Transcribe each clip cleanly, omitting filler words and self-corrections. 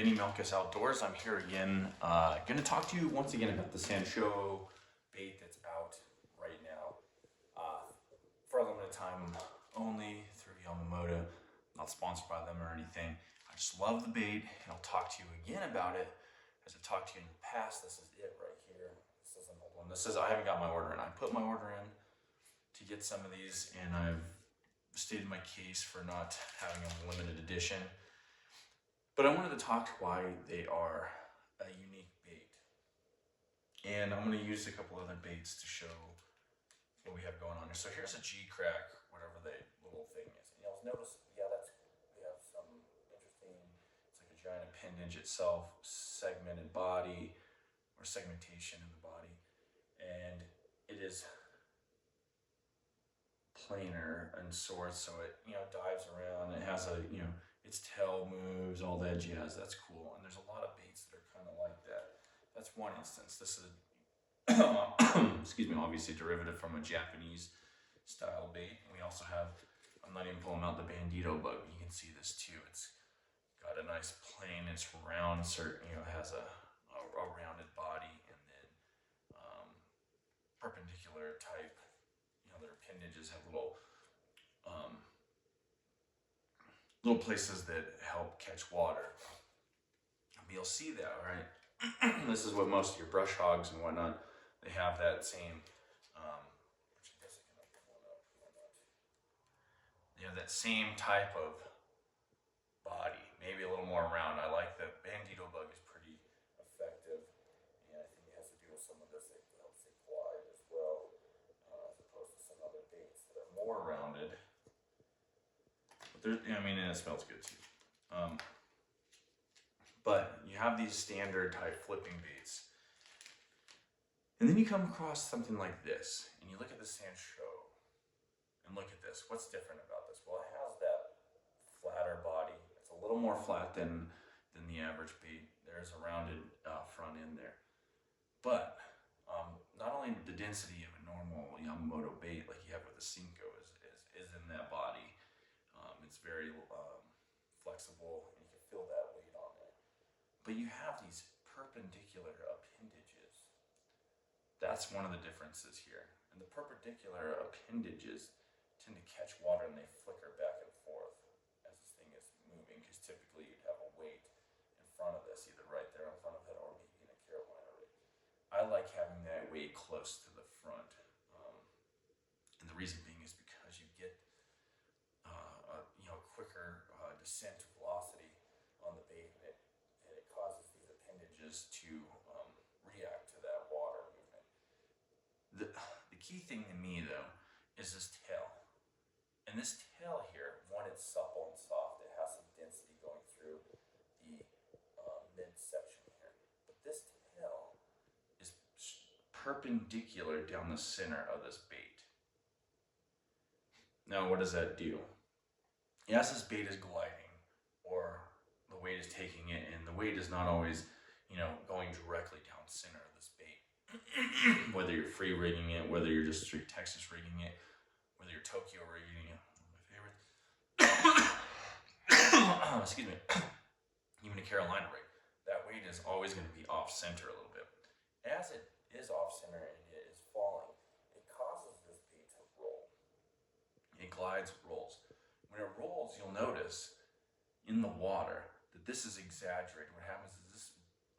Vinny Melkus Outdoors. I'm here again. Going to talk to you once again about the Sanshouo bait that's out right now. For a limited time only through Yamamoto. Not sponsored by them or anything. I just love the bait, and I'll talk to you again about it as I've talked to you in the past. This is it right here. This is an old one. I haven't got my order in. I put my order in to get some of these, and I've stated my case for not having a limited edition. But I wanted to talk why they are a unique bait. And I'm going to use a couple other baits to show what we have going on here. So here's a G-crack, whatever the little thing is. And you'll notice, we have some interesting, it's like a giant appendage itself, segmented body, or segmentation in the body. And it is planar and sorts, so it dives around. It has its tail moves, all that jazz. That's cool. And there's a lot of baits that are kind of like that. That's one instance. This is excuse me, obviously derivative from a Japanese style bait. We also have, I'm not even pulling out the bandito bug. You can see this too. It's got a nice plane. It's round. It has a rounded body, and then perpendicular type. Their appendages have little places that help catch water. But you'll see that, right? This is what most of your brush hogs and whatnot, they have that same, which I guess I can pull it up. They have that same type of body, maybe a little more round. I like the bandito bug is pretty effective, and I think it has to do with some of this. It helps it glide as well, as opposed to some other baits that are more rounded. But and it smells good too. But you have these standard type flipping baits. And then you come across something like this, and you look at the Sanshouo, and look at this. What's different about this? Well, it has that flatter body. It's a little more flat than the average bait. There's a rounded front end there. But not only the density of a normal Yamamoto bait, like you have with the Cinco, is in that body. It's very flexible, and you can feel that weight on there. But you have these perpendicular appendages. That's one of the differences here. And the perpendicular appendages tend to catch water, and they flicker back and forth as this thing is moving, because typically you'd have a weight in front of this, either right there in front of it or maybe in a Carolina rig. I like having that weight close to the front. And the reason being is because you get quicker descent velocity on the bait, and it causes these appendages to react to that water movement. The key thing to me, though, is this tail. And this tail here, one, it's supple and soft. It has some density going through the midsection here. But this tail is perpendicular down the center of this bait. Now, what does that do? Yes, this bait is gliding, or the weight is taking it, and the weight is not always, going directly down center of this bait. Whether you're free rigging it, whether you're just straight Texas rigging it, whether you're Tokyo rigging it, one of my favorites. Excuse me. Even a Carolina rig, that weight is always going to be off center a little bit. As it is off center and it is falling, it causes this bait to roll. It glides, rolls. When it rolls, you'll notice in the water that this is exaggerated. What happens is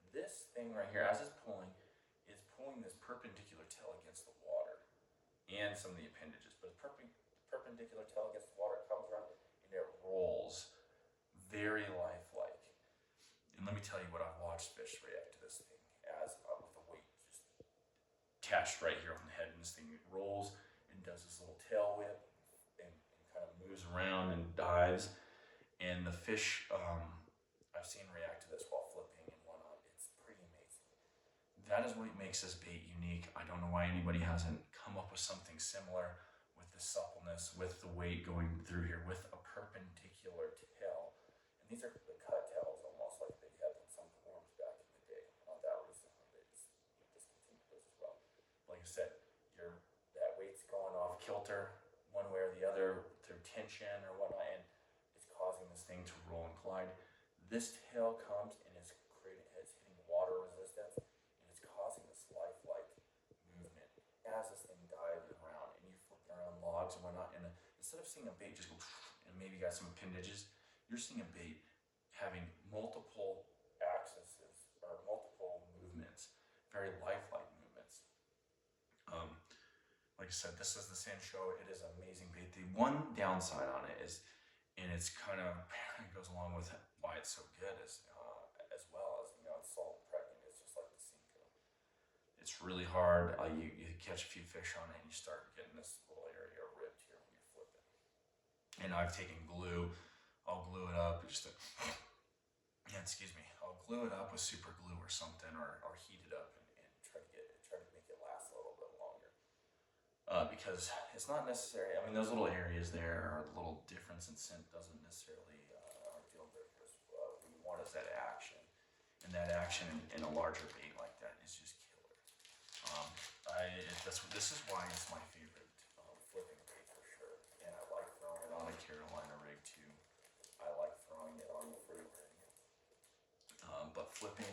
this thing right here, as it's pulling this perpendicular tail against the water and some of the appendages. But the perpendicular tail against the water comes around and it rolls very lifelike. And let me tell you what I've watched fish react to this thing as with the weight just attached right here on the head. And this thing rolls and does this little tail whip. Moves around and dives, and the fish I've seen react to this while flipping and whatnot. It's pretty amazing. That is what makes this bait unique. I don't know why anybody hasn't come up with something similar with the suppleness, with the weight going through here, with a perpendicular tail. And these are the cut tails, almost like they had in some forms back in the day. Not that recently, they just discontinued those as well. Like I said, that weight's going off kilter one way or the other through tension or whatnot, and it's causing this thing to roll and glide. This tail comes and as this thing diving around and you're flipping around logs and whatnot, and instead of seeing a bait just go and maybe got some appendages, you're seeing a bait having multiple axes or multiple movements, very lifelike movements. Like I said, this is the Sanshouo. It is an amazing bait. The one downside on it is, and it's kind of it goes along with why it's so good, is as well as it's salt pregnant. It's just like the Cinco. It's really hard. You catch a few fish on it, and you start getting this little area ripped here when you're flipping. And I've taken glue. I'll glue it up. I'll glue it up with super glue or something, or heat it up and try to make it last a little bit longer. Because it's not necessary. I mean, those little areas there, or the little difference in scent, doesn't necessarily are deal breakers. What we want is that action, and that action in a larger bait like that is just killer. This is why it's my favorite flipping bait for sure. And I like throwing it on a Carolina rig too. I like throwing it on the fruit rig. But flipping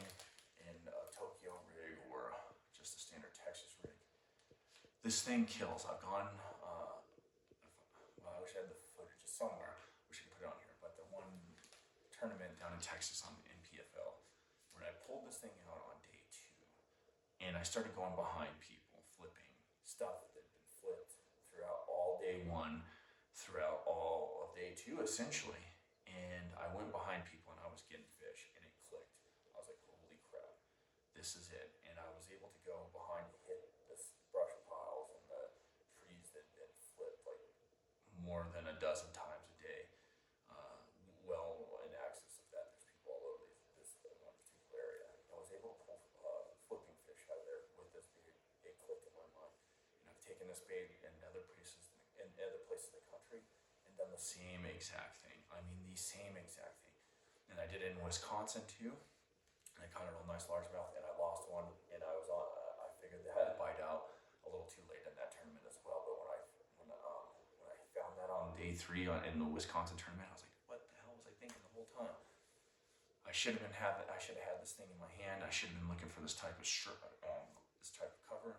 in a Tokyo rig or just a standard Texas rig, this thing kills. I've gone, I wish I had the footage somewhere. Wish I could put it on here. But the one tournament down in Texas in PFL, when I pulled this thing out on day 2, and I started going behind people, flipping stuff that had been flipped throughout all day 1, throughout all of day 2, essentially. And I went behind people, and I was getting fish, and it clicked. I was like, holy crap, this is it. And I was able to go behind and hit this brush piles and the trees that had been flipped like more than a dozen times a day. Well, in excess of that, there's people all over this one particular area. I was able to pull flipping fish out of there with this bait. It clicked in my mind. And I've taken this bait in other places in the country and done the same exact thing. I mean, the same exact thing. And I did it in Wisconsin too. And I caught a real nice largemouth, and I lost one. And I was on. I figured that I'd bite out a little too late in that tournament as well. But when I found that on day 3 in the Wisconsin tournament, I was like, what the hell was I thinking the whole time? I should have had this thing in my hand. I should have been looking for this type of cover.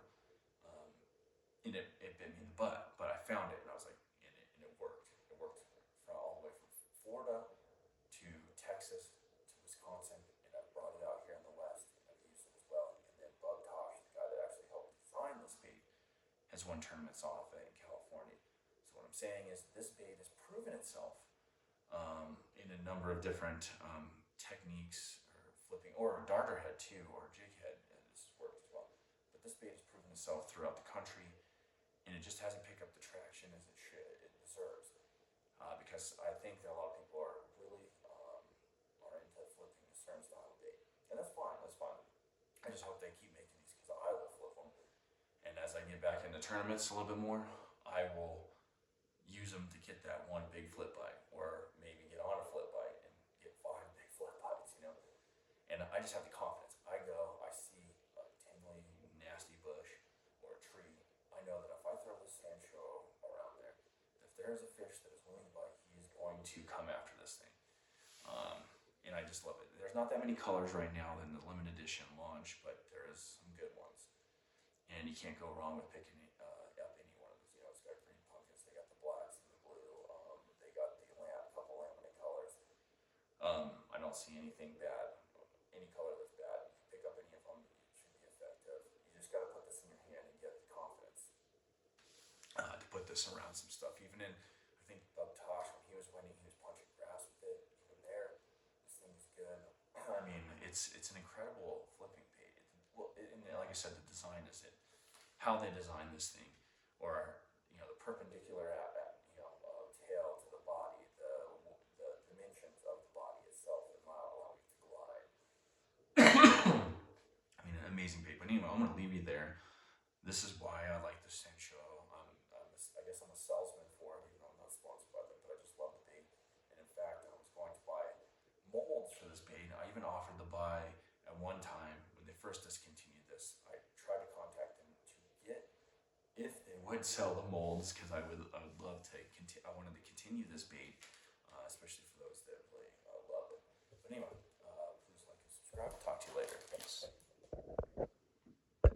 And it bit me in the butt, but I found it, and I was like, and it worked. It worked from all the way from Florida to Texas to Wisconsin, and I brought it out here in the West, and I've used it as well. And then Bug Tosh, the guy that actually helped design this bait, has won tournaments off it in California. So what I'm saying is this bait has proven itself in a number of different techniques, or flipping, or darter head too, or jig head. This has worked as well. But this bait has proven itself throughout the country, and it just hasn't picked up the traction as it deserves. Because I think that a lot of people are really are into flipping a certain style of bait, and that's fine. That's fine. I just hope they keep making these, because I will flip them. And as I get back into tournaments a little bit more, I will use them to get that one big flip bite, or maybe get on a flip bite and get 5 big flip bites. And I just have the confidence. I see a tingly, nasty bush or a tree. I know that if I throw this Sanshouo around there, if there's a fish that is willing to bite, he is going to come after this thing. And I just love it. There's not that many colors right now in the limited edition launch, but there is some good ones. And you can't go wrong with picking up any one of those. It's got green pumpkins, they got the blacks and the blue, they got the couple laminate colors. I don't see anything bad. Any color that's bad, you can pick up any of them. It should be effective. You just got to put this in your hand and get the confidence to put this around some stuff. Even in, I think Bub Tosh, when he was winning, he was punching grass with it. Even there, this thing is good. I mean, it's an incredible flipping bait. And like I said, the design is it. How they designed this thing, or the perpendicular tail to the body, the dimensions of the body itself that might allow you to glide. I mean, an amazing bait. But anyway, I'm going to leave you there. This is why I like the Sanshouo. I guess I'm a salesman for it, even though I'm not sponsored by them, but I just love the bait. And in fact, I was going to buy molds for this bait. I even offered to buy at one time when they first discontinued this. I tried to contact them to get if they would sell the molds, because I would love to. I wanted to continue this bait,